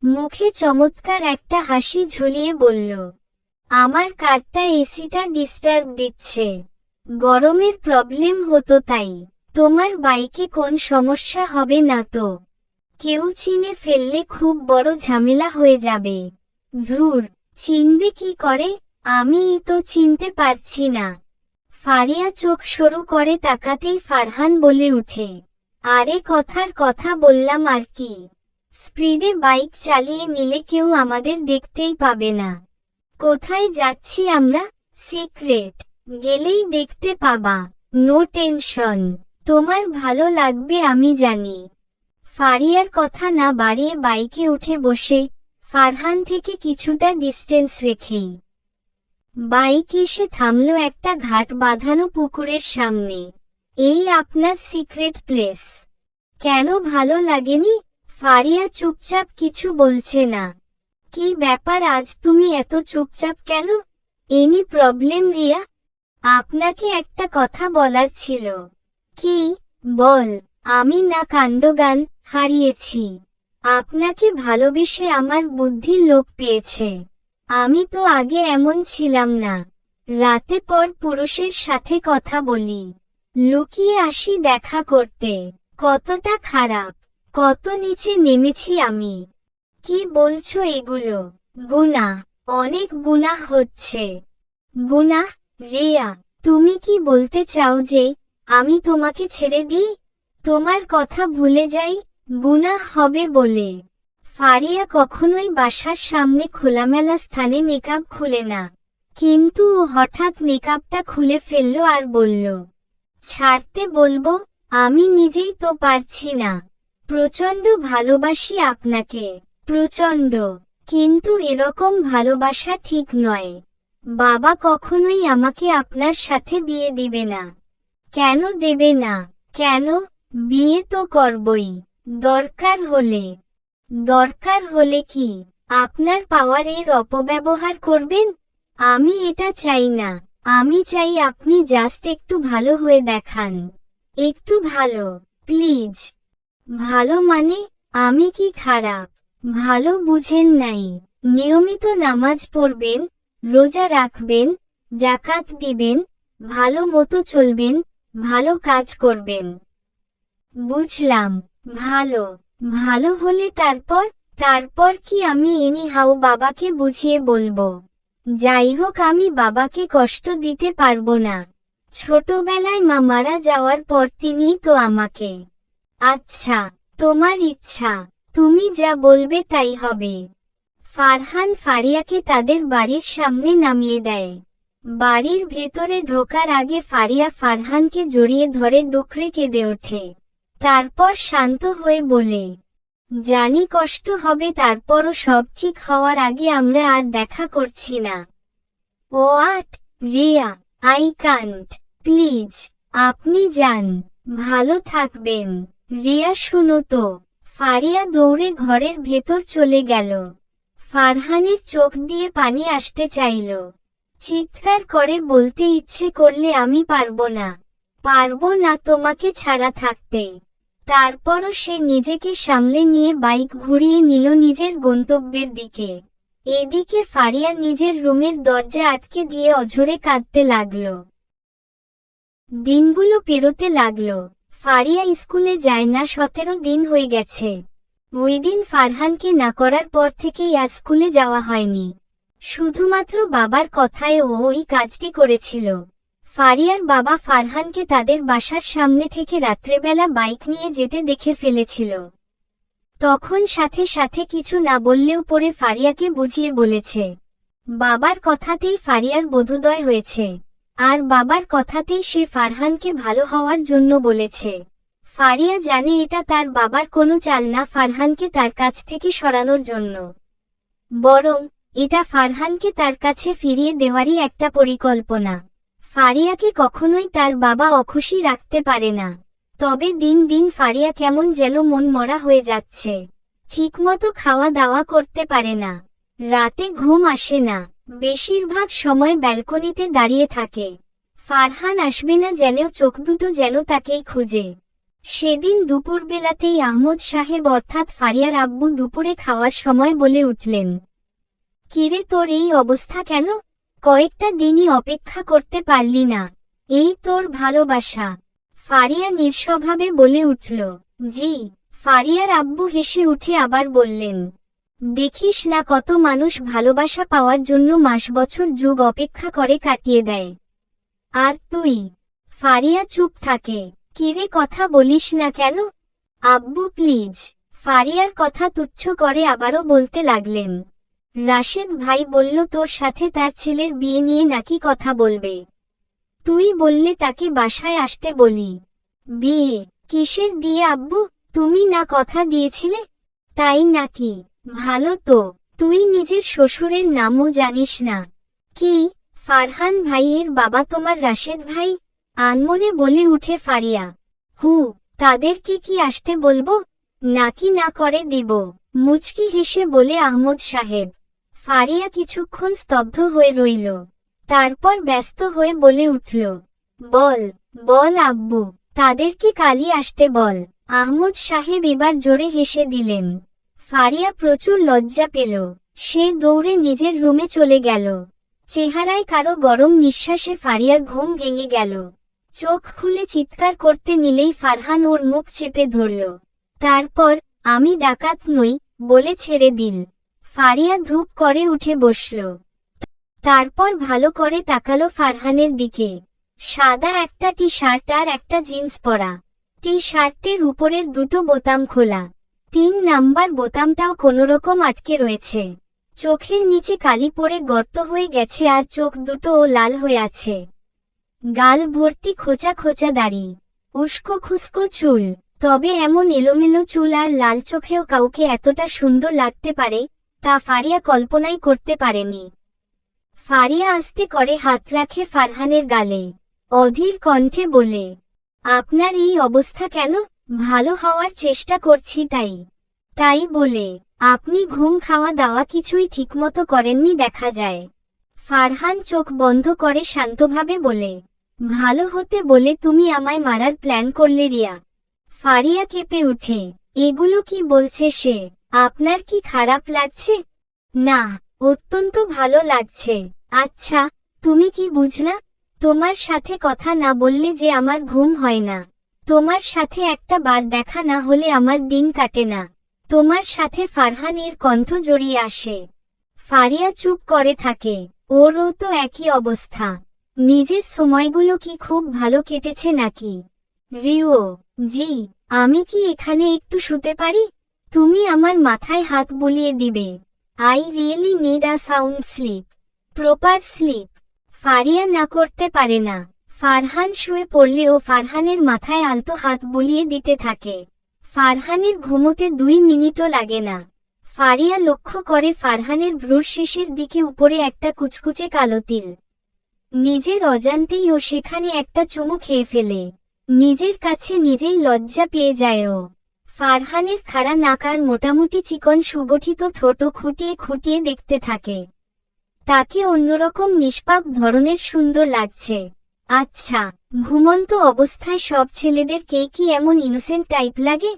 মুখে চমৎকার একটা হাসি ঝুলিয়ে বলল, আমার কারটা এসিটা ডিস্টার্ব দিচ্ছে, গরমের প্রবলেম হতো তাই। তোমার বাইকে কোন সমস্যা হবে না তো? কেউ চিনে ফেললে খুব বড় ঝামেলা হয়ে যাবে। ধুর, চিনবে কি করে, আমিই তো চিনতে পারছি না। ফারিয়া চোখ সরু করে তাকাতেই ফারহান বলে উঠে, আরে কথার কথা বললাম আর কি। স্পিডে বাইক চালিয়ে নিলে কেউ আমাদের দেখতেই পাবে না। কোথায় যাচ্ছি আমরা? সিক্রেট, গেলেই দেখতে পাবা। নো টেনশন, তোমার ভালো লাগবে আমি জানি। ফারিয়ার কথা না বাড়িয়ে বাইকে উঠে বসে ফারহান থেকে কিছুটা ডিস্টেন্স রেখেই বাইক এসে থামল একটা ঘাট বাঁধানো পুকুরের সামনে। এই আপনার সিক্রেট প্লেস? কেন ভালো লাগেনি? ফারিয়া চুপচাপ, কিছু বলছে না। কি ব্যাপার আজ তুমি এত চুপচাপ কেন? Any problem Riya? আপনাকে একটা কথা বলার ছিল। কি? বল। আমি না কাণ্ডজ্ঞান হারিয়েছি। আপনাকে ভালোবেসে আমার বুদ্ধি লোপ পেয়েছে। আমি তো আগে এমন ছিলাম না। রাতে পর পুরুষের সাথে কথা বলি, লুকিয়ে আসি দেখা করতে। কতটা খারাপ, কত নিচে নেমেছি আমি। কি বলছো এগুলো? গুনাহ, অনেক গুনাহ হচ্ছে। গুনাহ? রিয়া, তুমি কি বলতে চাও যে আমি তোমাকে ছেড়ে দিই, তোমার কথা ভুলে যাই, গুনাহ হবে বলে? ফারিয়া কখনোই বাসার সামনে খোলামেলা স্থানে নেকাব খুলে না, কিন্তু ও হঠাৎ নেকাবটা খুলে ফেলল আর বলল, ছাড়তে বলবো? আমি নিজেই তো পারছি না। প্রচণ্ড ভালোবাসি আপনাকে, প্রচণ্ড। কিন্তু এরকম ভালোবাসা ঠিক নয়। বাবা কখনোই আমাকে আপনার সাথে বিয়ে দিবে না। কেন দেবে না? কেন? বিয়ে তো করবই। দরকার হলে। দরকার হলে কি আপনার পাওয়ারের অপব্যবহার করবেন? আমি এটা চাই না। আমি চাই আপনি জাস্ট একটু ভালো হয়ে দেখান। একটু ভালো, প্লিজ। ভালো মানে? আমি কি খারাপ? ভালো বুঝেন নাই? নিয়মিত নামাজ পড়বেন, রোজা রাখবেন, যাকাত দিবেন, ভালো মতো চলবেন, ভালো কাজ করবেন। বুঝলাম। ভালো। ভালো হলে তারপর? তারপর কি আমি এনিহাউ বাবাকে বুঝিয়ে বলবো। যাই হোক, আমি বাবাকে কষ্ট দিতে পারবো না। ছোটবেলায় মা মারা যাওয়ার পর তিনিই তো আমাকে। আচ্ছা, তোমার ইচ্ছা, তুমি যা বলবে তাই হবে। ফারহান ফারিয়াকে তাদের বাড়ির সামনে নামিয়ে দেয়। বাড়ির ভেতরে ঢোকার আগে ফারিয়া ফারহানকে জড়িয়ে ধরে ডুকরে কেঁদে ওঠে। তারপর শান্ত হয়ে বলে, জানি কষ্ট হবে, তারপরও সব ঠিক হওয়ার আগে আমরা আর দেখা করছি না। ও আট, রিয়া, আই কান্ট, প্লিজ, আপনি যান, ভালো থাকবেন। রিয়া, শুনো তো। ফারিয়া দৌড়ে ঘরের ভেতর চলে গেল। ফারহানের চোখ দিয়ে পানি আসতে চাইল। চিৎকার করে বলতে ইচ্ছে করলে, আমি পারবো না, পারবো না তোমাকে ছাড়া থাকতে। তারপরও সে নিজেকে সামলে নিয়ে বাইক ঘুরিয়ে নিল নিজের গন্তব্যের দিকে। এদিকে ফারিয়া নিজের রুমের দরজা আটকে দিয়ে অঝরে কাঁদতে লাগল। দিনগুলো পেরোতে লাগল। ফারিয়া স্কুলে যায় না, 17 দিন হয়ে গেছে। ওই দিন ফারহানকে না করার পর থেকেই আজ স্কুলে যাওয়া হয়নি। শুধুমাত্র বাবার কথায় ও ওই কাজটি করেছিল। ফারিয়ার বাবা ফারহানকে তাদের বাসার সামনে থেকে রাত্রেবেলা বাইক নিয়ে যেতে দেখে ফেলেছিল। তখন সাথে সাথে কিছু না বললেও পরে ফারিয়াকে বুঝিয়ে বলেছে। বাবার কথাতেই ফারিয়ার বোধোদয় হয়েছে, আর বাবার কথাতেই সে ফারহানকে ভালো হওয়ার জন্য বলেছে। ফারিয়া জানে এটা তার বাবার কোনো চাল না ফারহানকে তার কাছ থেকে সরানোর জন্য, বরং এটা ফারহানকে তার কাছে ফিরিয়ে দেওয়ারই একটা পরিকল্পনা। ফারিয়াকে কখনোই তার বাবা অখুশি রাখতে পারে না। তবে দিন দিন ফারিয়া কেমন যেন মন মরা হয়ে যাচ্ছে। ঠিকমতো খাওয়া দাওয়া করতে পারে না। রাতে ঘুম আসে না, বেশিরভাগ সময় ব্যালকনিতে দাঁড়িয়ে থাকে। ফারহান আসবে না জেনেও চোখ দুটো যেন তাকেই খুঁজে। সেদিন দুপুরবেলাতেই আহমদ সাহেব অর্থাৎ ফারিয়ার আব্বু দুপুরে খাওয়ার সময় বলে উঠলেন, কিরে তোর এই অবস্থা কেন? কয়েকটা দিনই অপেক্ষা করতে পারলি না? এই তোর ভালোবাসা? ফারিয়া নিঃস্বভাবে বলে উঠল, জি। ফারিয়ার আব্বু হেসে উঠে আবার বললেন, দেখিস না কত মানুষ ভালোবাসা পাওয়ার জন্য মাস বছর যুগ অপেক্ষা করে কাটিয়ে দেয়, আর তুই? ফারিয়া চুপ থাকে। কিরে কথা বলিস না কেন? আব্বু প্লিজ। ফারিয়ার কথা তুচ্ছ করে আবারও বলতে লাগলেন, রাশেদ ভাই বলল তোর সাথে তার ছেলের বিয়ে নিয়ে নাকি কথা বলবে। তুই বললে তাকে বাসায় আসতে বলি। বিয়ে? কিসের দিয়ে আব্বু? তুমি না কথা দিয়েছিলে? তাই নাকি? ভালো তো, তুই নিজের শ্বশুরের নামও জানিস না। কি? ফারহান ভাইয়ের বাবা তোমার রাশেদ ভাই? আনমনে বলে উঠে ফারিয়া। তাদেরকে কি আসতে বলবো, নাকি না করে দিব? মুচকি হেসে বলে আহমদ সাহেব। ফারিয়া কিছুক্ষণ স্তব্ধ হয়ে রইল, তারপর ব্যস্ত হয়ে বলে উঠল, বল বল আব্বু, তাদেরকে কালই আসতে বল। আহমদ সাহেব এবার জোরে হেসে দিলেন। ফারিয়া প্রচুর লজ্জা পেল। সে দৌড়ে নিজের রুমে চলে গেল। চেহারায় কারো গরম নিঃশ্বাসে ফারিয়ার ঘুম ভেঙে গেল। চোখ খুলে চিৎকার করতে নিলেই ফারহান ওর মুখ চেপে ধরল। তারপর, আমি ডাকাত নই, বলে ছেড়ে দিল। ফারিয়া ধূপ করে উঠে বসল। তারপর ভালো করে তাকালো ফারহানের দিকে। সাদা একটা টি শার্ট আর একটা জিন্স পরা। টি শার্টের উপরের দুটো বোতাম খোলা, 3 নাম্বার বোতামটাও কোনোরকম আটকে রয়েছে। চোখের নিচে কালি পড়ে গর্ত হয়ে গেছে আর চোখ দুটোও লাল হয়ে আছে। গাল ভর্তি খোঁচা খোঁচা দাড়ি, উস্কো খুস্কো চুল। তবে এমন এলোমেলো চুল আর লাল চোখেও কাউকে এতটা সুন্দর লাগতে পারে, তা ফারিয়া কল্পনাই করতে পারেনি। ফারিয়া আস্তে করে হাত রাখে ফারহানের গালে, অধীর কণ্ঠে বলে, আপনার এই অবস্থা কেন? ভালো হওয়ার চেষ্টা করছি তাই বলে আপনি ঘুম খাওয়া দাওয়া কিছুই ঠিকমতো করেননি দেখা যায়। ফারহান চোখ বন্ধ করে শান্তভাবে বলে, ভালো হতে বলে তুমি আমায় মারার প্ল্যান করলে রিয়া। ফারিয়া কেঁপে উঠে, এগুলো কি বলছে সে? আপনার কি খারাপ লাগছে? না, অত্যন্ত ভালো লাগছে। আচ্ছা, তুমি কি বুঝনা? তোমার সাথে কথা না বললে যে আমার ঘুম হয় না। তোমার সাথে একটা বার দেখা না হলে আমার দিন কাটে না। তোমার সাথে ফারহানের কণ্ঠ জড়িয়ে আসে। ফারিয়া চুপ করে থাকে। ওরও তো একই অবস্থা। নিজের সময়গুলো কি খুব ভালো কেটেছে নাকি? রিও, জি। আমি কি এখানে একটু শুতে পারি? তুমি আমার মাথায় হাত বুলিয়ে দিবে। I really need a sound sleep, proper slip. Faria না করতে পারে না। ফারহান শুয়ে পড়লেও ফারহানের মাথায় আলতো হাত বুলিয়ে দিতে থাকে। ফারহানের ঘুমোতে 2 মিনিটও লাগে না। ফারিয়া লক্ষ্য করে ফারহানের ভ্রুর শেষের দিকে উপরে একটা কুচকুচে কালো তিল। নিজের অজান্তেই ও সেখানে একটা চুমু খেয়ে ফেলে। নিজের কাছে নিজেই লজ্জা পেয়ে যায় ও। ফারহানের খাড়া নাক আর মোটামুটি চিকন সুগঠিত ঠোঁটও খুঁটিয়ে খুঁটিয়ে দেখতে থাকে। তাকে অন্যরকম নিষ্পাপ ধরনের সুন্দর লাগছে। আচ্ছা, ঘুমন্ত অবস্থায় সব ছেলেদেরকেই কি এমন ইনোসেন্ট টাইপ লাগে?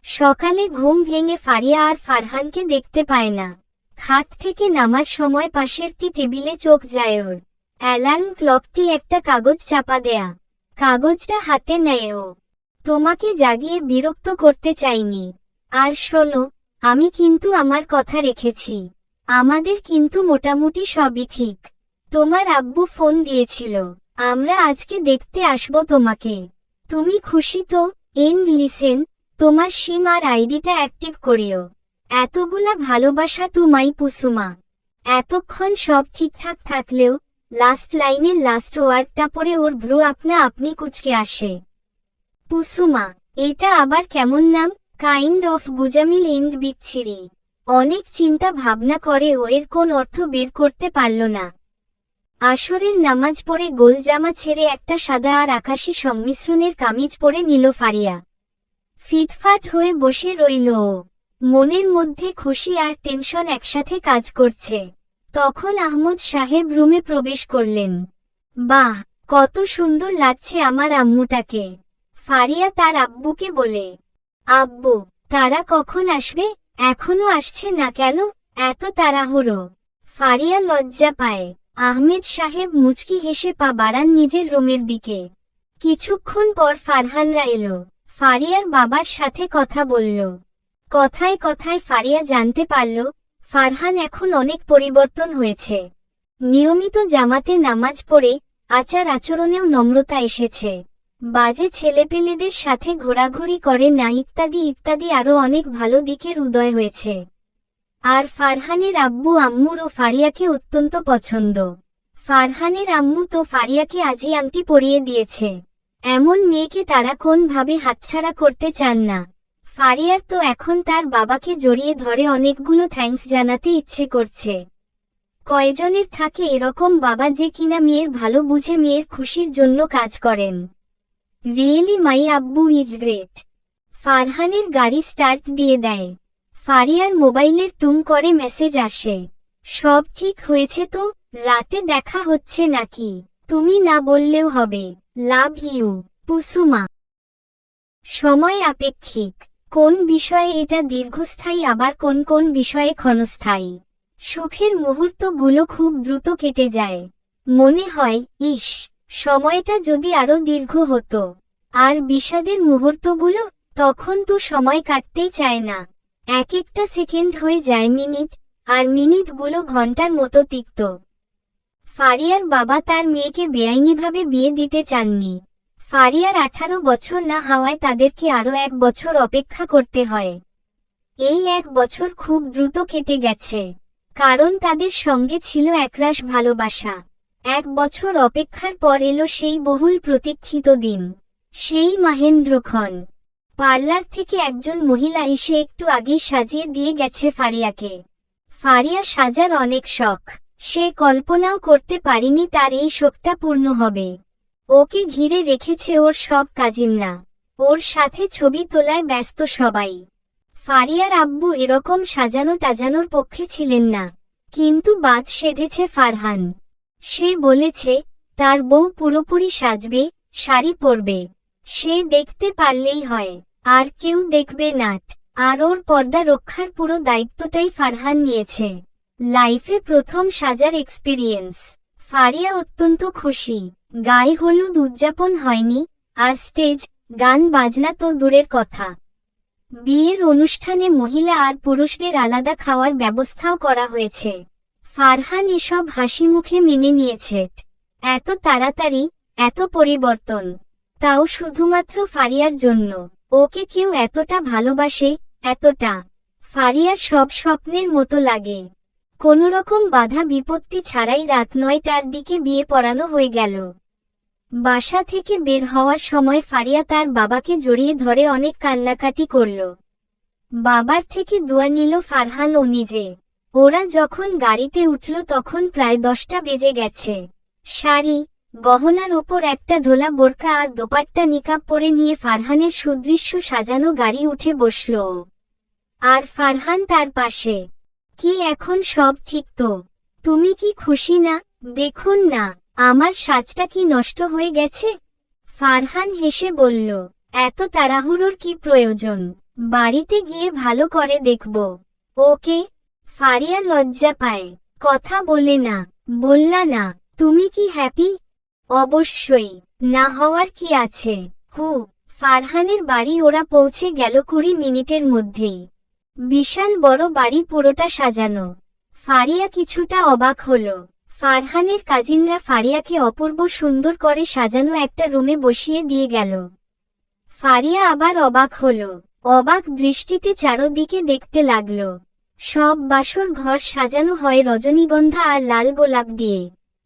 সকালে ঘুম ভেঙে ফারিয়া আর ফারহানকে দেখতে পায় না। খাট থেকে নামার সময় পাশের টেবিলে চোখ যায় ওর। অ্যালার্ম ক্লকটি একটা কাগজ চাপা দেয়া। কাগজটা হাতে নেয় ও। তোমাকে জাগিয়ে বিরক্ত করতে চাইনি। আর শোনো, আমি কিন্তু আমার কথা রেখেছি। আমাদের কিন্তু মোটামুটি সবই ঠিক। তোমার আব্বু ফোন দিয়েছিল, আমরা আজকে দেখতে আসবো তোমাকে। তুমি খুশি তো? এন্ড লিসেন, তোমার সিম আর আইডিটা অ্যাক্টিভ করিও। এতগুলা ভালোবাসা টু মাই পুসুমা। এতক্ষণ সব ঠিকঠাক থাকলেও লাস্ট লাইনের লাস্ট ওয়ার্ডটা পড়ে ওর ভ্রু আপনা আপনি কুঁচকে আসে। পুসুমা, এটা আবার কেমন নাম? কাইন্ড অফ গুজামিল এন্ড বিচ্ছিরি। অনেক চিন্তা ভাবনা করে ও এর কোন অর্থ বের করতে পারল না। আসরের নামাজ পড়ে গোল জামা ছেড়ে একটা সাদা আর আকাশী সংমিশ্রণের কামিজ পরে নিল ফারিয়া। ফিটফাট হয়ে বসে রইল ও। মনের মধ্যে খুশি আর টেনশন একসাথে কাজ করছে। তখন আহমদ সাহেব রুমে প্রবেশ করলেন। বাহ, কত সুন্দর লাগছে আমার আম্মুটাকে, ফারিয়া তার আব্বুকে বলে। আব্বু, তারা কখন আসবে? এখনো আসছে না কেন, এত তাড়াহুড়ো? ফারিয়া লজ্জা পায়। আহমেদ সাহেব মুচকি হেসে পা বাড়ান নিজের রুমের দিকে। কিছুক্ষণ পর ফারহানরা এলো। ফারিয়ার বাবার সাথে কথা বলল। কথায় কথায় ফারিয়া জানতে পারল ফারহান এখন অনেক পরিবর্তন হয়েছে। নিয়মিত জামাতে নামাজ পড়ে আচার আচরণেও নম্রতা এসেছে। বাজে ছেলেপেলেদের সাথে ঘোরাঘুরি করে না, ইত্যাদি ইত্যাদি আরও অনেক ভালো দিকের উদয় হয়েছে। আর ফারহানের আব্বু আম্মুরও ফারিয়াকে অত্যন্ত পছন্দ। ফারহানের আম্মু তো ফারিয়াকে আজই আংটি পরিয়ে দিয়েছে। এমন মেয়েকে তারা কোনভাবে হাতছাড়া করতে চান না। ফারিয়ার তো এখন তার বাবাকে জড়িয়ে ধরে অনেকগুলো থ্যাঙ্কস জানাতে ইচ্ছে করছে। কয়জনের থাকে এরকম বাবা যে কিনা মেয়ের ভালো বুঝে মেয়ের খুশির জন্য কাজ করেন। রিয়েলি মাই আব্বু ইজ গ্রেট। ফারহানের গাড়ি স্টার্ট দিয়ে দেয়। ফারিয়ার মোবাইলের টুং করে মেসেজ আসে, সব ঠিক হয়েছে তো? রাতে দেখা হচ্ছে নাকি? তুমি না বললেও হবে। লাভ ইউ, পুসুমা। সময় আপেক্ষিক। কোন বিষয়ে এটা দীর্ঘস্থায়ী আবার কোন কোন বিষয়ে ক্ষণস্থায়ী। সুখের মুহূর্তগুলো খুব দ্রুত কেটে যায়। মনে হয়, ইস, সময়টা যদি আরো দীর্ঘ হতো। আর বিষাদের মুহূর্তগুলো, তখন তো সময় কাটতেই চায় না। এক একটা সেকেন্ড হয়ে যায় মিনিট, আর মিনিটগুলো ঘন্টার মতো তিক্ত। ফারিয়ার বাবা তার মেয়েকে বেআইনিভাবে বিয়ে দিতে চাননি। ফারিয়ার 18 বছর না হওয়ায় তাদেরকে আরও 1 বছর অপেক্ষা করতে হয়। এই 1 বছর খুব দ্রুত কেটে গেছে, কারণ তাদের সঙ্গে ছিল একরাশ ভালোবাসা। 1 বছর অপেক্ষার পর এলো সেই বহুল প্রতীক্ষিত দিন, সেই মাহেন্দ্রক্ষণ। পার্লার থেকে একজন মহিলা এসে একটু আগেই সাজিয়ে দিয়ে গেছে ফারিয়াকে। ফারিয়া সাজার অনেক শখ। সে কল্পনাও করতে পারেনি তার এই শখটা পূর্ণ হবে। ওকে ঘিরে রেখেছে ওর সব কাজিনরা। ওর সাথে ছবি তোলায় ব্যস্ত সবাই। ফারিয়ার আব্বু এরকম সাজানো টাজানোর পক্ষে ছিলেন না, কিন্তু বাদ সেধেছে ফারহান। সে বলেছে তার বউ পুরোপুরি সাজবে, শাড়ি পরবে। সে দেখতে পারলেই হয়, আর কেউ দেখবে নাট। আর ওর পর্দা রক্ষার পুরো দায়িত্বটাই ফারহান নিয়েছে। লাইফে প্রথম সাজার এক্সপিরিয়েন্স। ফারিয়া অত্যন্ত খুশি। গায়ে হলুদ উদযাপন হয়নি, আর স্টেজ, গান বাজনা তো দূরের কথা। বিয়ের অনুষ্ঠানে মহিলা আর পুরুষদের আলাদা খাওয়ার ব্যবস্থাও করা হয়েছে। ফারহান এসব হাসি মুখে মেনে নিয়েছে। এত তাড়াতাড়ি, এত পরিবর্তন, তাও শুধুমাত্র ফারিয়ার জন্য। ওকে কেউ এতটা ভালোবাসে, এতটা। ফারিয়ার সব স্বপ্নের মতো লাগে। কোনোরকম বাধা বিপত্তি ছাড়াই রাত 9টার দিকে বিয়ে পড়ানো হয়ে গেল। বাসা থেকে বের হওয়ার সময় ফারিয়া তার বাবাকে জড়িয়ে ধরে অনেক কান্নাকাটি করল। বাবার থেকে দোয়া নিল ফারহান ও নিজে। ওরা যখন গাড়িতে উঠল তখন প্রায় 10টা বেজে গেছে। শাড়ি, গহনার ওপর একটা ঢোলা বোরকা আর দোপাট্টা নিকাব পরে নিয়ে ফারহানের সুদৃশ্য সাজানো গাড়ি উঠে বসল। আর ফারহান তার পাশে। কি এখন সব ঠিক তো? তুমি কি খুশি না? দেখুন না, আমার সাজটা কি নষ্ট হয়ে গেছে? ফারহান হেসে বলল, এত তাড়াহুড়োর কি প্রয়োজন? বাড়িতে গিয়ে ভালো করে দেখব। ওকে। ফারিয়া লজ্জা পায়, কথা বলে না। বললা না, তুমি কি হ্যাপি? অবশ্যই, না হওয়ার কি আছে। ফারহানের বাড়ি ওরা পৌঁছে গেল 20 মিনিটের মধ্যেই। বিশাল বড় বাড়ি, পুরোটা সাজানো। ফারিয়া কিছুটা অবাক হলো। ফারহানের কাজিনরা ফারিয়াকে অপূর্ব সুন্দর করে সাজানো একটা রুমে বসিয়ে দিয়ে গেল। ফারিয়া আবার অবাক হলো। অবাক দৃষ্টিতে চারদিকে দেখতে লাগল। সব বাসর ঘর সাজানো হয় রজনীগন্ধা আর লাল গোলাপ দিয়ে,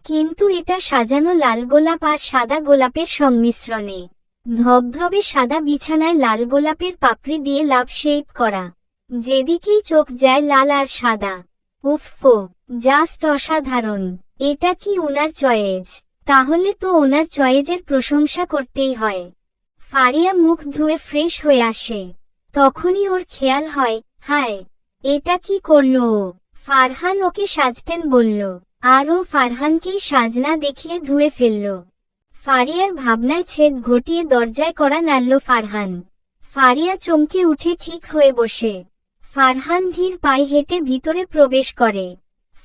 কিন্তু এটা সাজানো লাল গোলাপ আর সাদা গোলাপের সংমিশ্রণে। ধবধবে সাদা বিছানায় লাল গোলাপের পাপড়ি দিয়ে লাভ শেপ করা। যেদিকেই চোখ যায় লাল আর সাদা। উফফো, জাস্ট অসাধারণ। এটা কি ওনার চয়েজ? তাহলে তো ওনার চয়েজের প্রশংসা করতেই হয়। ফারিয়া মুখ ধুয়ে ফ্রেশ হয়ে আসে। তখনই ওর খেয়াল হয় হায়, এটা কি করলো ও? ফারহান ওকে সাজতেন বলল, আর ও ফারহানকেই সাজনা দেখিয়ে ধুয়ে ফেলল। ফারিয়ার ভাবনায় ছেদ ঘটিয়ে দরজায় কড়া নাড়ল ফারহান। ফারিয়া চমকে উঠে ঠিক হয়ে বসে। ফারহান ধীর পায়ে হেঁটে ভিতরে প্রবেশ করে।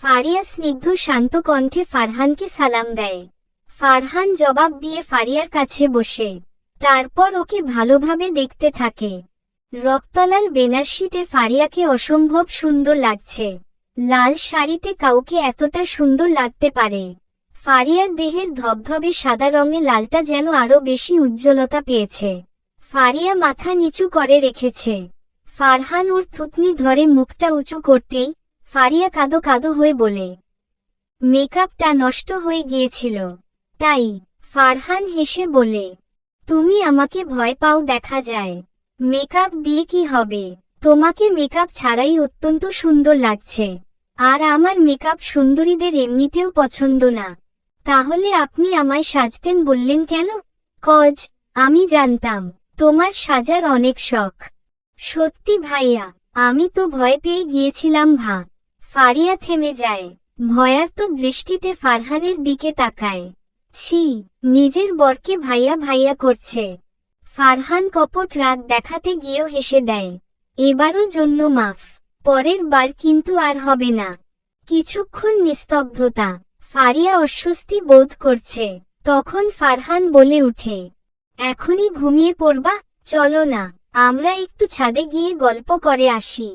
ফারিয়া স্নিগ্ধ শান্ত কণ্ঠে ফারহানকে সালাম দেয়। ফারহান জবাব দিয়ে ফারিয়ার কাছে বসে। তারপর ওকে ভালোভাবে দেখতে থাকে। রক্তলাল বেনারসিতে ফারিয়াকে অসম্ভব সুন্দর লাগছে। লাল শাড়িতে কাউকে এতটা সুন্দর লাগতে পারে? ফারিয়ার দেহের ধবধবে সাদা রঙে লালটা যেন আরো বেশি উজ্জ্বলতা পেয়েছে। ফারিয়া মাথা নিচু করে রেখেছে। ফারহান ওর থুতনি ধরে মুখটা উঁচু করতেই ফারিয়া কাঁদো কাঁদো হয়ে বলে, মেকআপটা নষ্ট হয়ে গিয়েছিল তাই। ফারহান হেসে বলে, তুমি আমাকে ভয় পাও দেখা যায়। মেকআপ দিয়ে কি হবে? তোমাকে মেকআপ ছাড়াই অত্যন্ত সুন্দর লাগছে। আর আমার মেকআপ সুন্দরীদের এমনিতেও পছন্দ না। তাহলে আপনি আমায় সাজতেন বললেন কেন? কজ আমি জানতাম তোমার সাজার অনেক শখ। সত্যি ভাইয়া, আমি তো ভয় পেয়ে গিয়েছিলাম। ফারিয়া থেমে যায়। ভয়ার্ত দৃষ্টিতে ফারহানের দিকে তাকায়। ছি, নিজের বরকে ভাইয়া ভাইয়া করছে। ফারহান কপট রাগ দেখাতে গিয়েও হেসে দেয়। এবারও জন্য মাফ, পরের বার কিন্তু আর হবে না। কিছুক্ষণ নিস্তব্ধতা। ফারিয়া অস্বস্তি বোধ করছে। তখন ফারহান বলে উঠে, এখনই ঘুমিয়ে পড়বা? চলো না, আমরা একটু ছাদে গিয়ে গল্প করে আসি।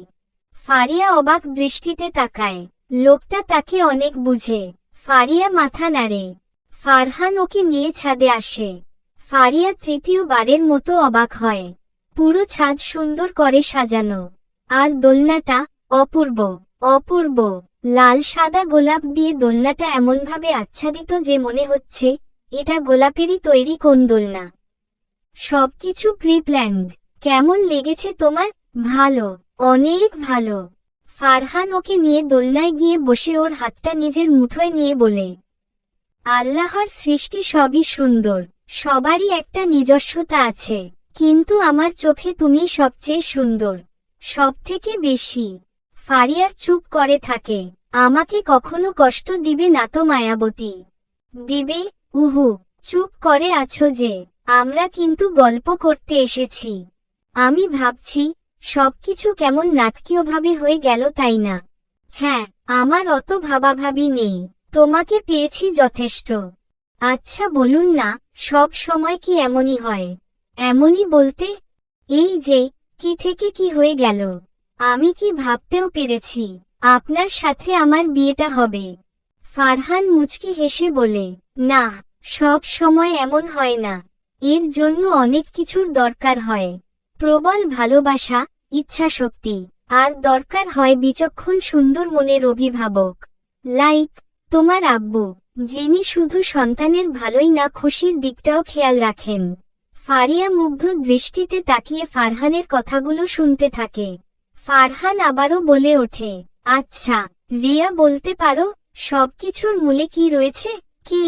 ফারিয়া অবাক দৃষ্টিতে তাকায়। লোকটা তাকে অনেক বুঝে। ফারিয়া মাথা নাড়ে। ফারহান ওকে নিয়ে ছাদে আসে। ফারিয়া তৃতীয়বারের মতো অবাক হয়। পুরো ছাদ সুন্দর করে সাজানো। আর দোলনাটা অপূর্ব, অপূর্ব। লাল সাদা গোলাপ দিয়ে দোলনাটা এমনভাবে আচ্ছাদিত যে মনে হচ্ছে এটা গোলাপেরই তৈরি কোন দোলনা। সবকিছু প্রি প্ল্যান্ড। কেমন লেগেছে তোমার? ভালো, অনেক ভালো। ফারহান ওকে নিয়ে দোলনায় গিয়ে বসে ওর হাতটা নিজের মুঠোয় নিয়ে বলে, আল্লাহর সৃষ্টি সবই সুন্দর, সবারই একটা নিজস্বতা আছে, কিন্তু আমার চোখে তুমি সবচেয়ে সুন্দর, সবথেকে বেশি। ফারিয়ার চুপ করে থাকে। আমাকে কখনো কষ্ট দিবে না তো মায়াবতী? দিবে? উহু, চুপ করে আছো যে? আমরা কিন্তু গল্প করতে এসেছি। আমি ভাবছি সবকিছু কেমন নাটকীয়ভাবে হয়ে গেল তাই না? হ্যাঁ, আমার অত ভাবাভাবি নেই। তোমাকে পেয়েছি যথেষ্ট। আচ্ছা বলুন না, সব সময় কি এমনই হয়? এমনই বলতে? এই যে কি থেকে কি হয়ে গেল। আমি কি ভাবতেও পেরেছি আপনার সাথে আমার বিয়েটা হবে? ফারহান মুচকি হেসে বলে, না, সব সময় এমন হয় না। এর জন্য অনেক কিছুর দরকার হয়। প্রবল ভালোবাসা, ইচ্ছাশক্তি, আর দরকার হয় বিচক্ষণ সুন্দর মনের অভিভাবক। লাইক তোমার আব্বু, যিনি শুধু সন্তানের ভালোই না খুশির দিকটাও খেয়াল রাখেন। ফারিয়া মুগ্ধ দৃষ্টিতে তাকিয়ে ফারহানের কথাগুলো শুনতে থাকে। ফারহান আবারও বলে ওঠে, আচ্ছা রিয়া, বলতে পারো সবকিছুর মূলে কি রয়েছে? কি?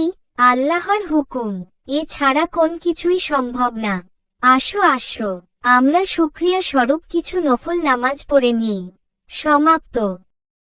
আল্লাহর হুকুম, এছাড়া কোন কিছুই সম্ভব না। আসো আসো, আমরা শুকরিয়া স্বরূপ কিছু নফল নামাজ পড়ে নিই। সমাপ্ত।